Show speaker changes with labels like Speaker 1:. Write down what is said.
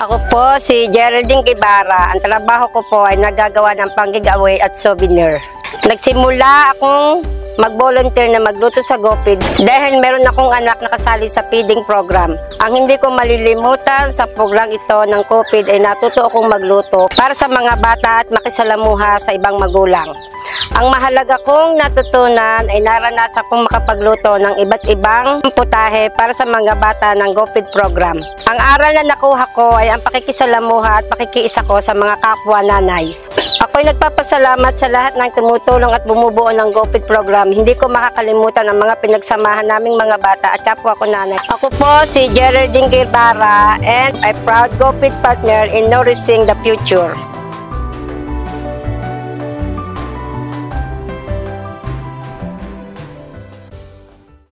Speaker 1: Ako po si Geraldine Guevara. Ang trabaho ko po ay nagagawa ng pang-giveaway at souvenir. Nagsimula akong mag-volunteer na magluto sa GoFeed dahil meron akong anak na kasali sa feeding program. Ang hindi ko malilimutan sa program ito ng GoFeed ay natuto akong magluto para sa mga bata at makisalamuha sa ibang magulang. Ang mahalaga kong natutunan ay naranasan kong makapagluto ng iba't ibang putahe para sa mga bata ng GoFeed program. Ang aral na nakuha ko ay ang pakikisalamuha at pakikiisa ko sa mga kapwa nanay. Ako'y nagpapasalamat sa lahat ng tumutulong at bumubuo ng GoFeed program. Hindi ko makakalimutan ang mga pinagsamahan naming mga bata at kapwa ko nanay. Ako po si Geraldine Guevara and a proud GoFeed partner in nourishing the future.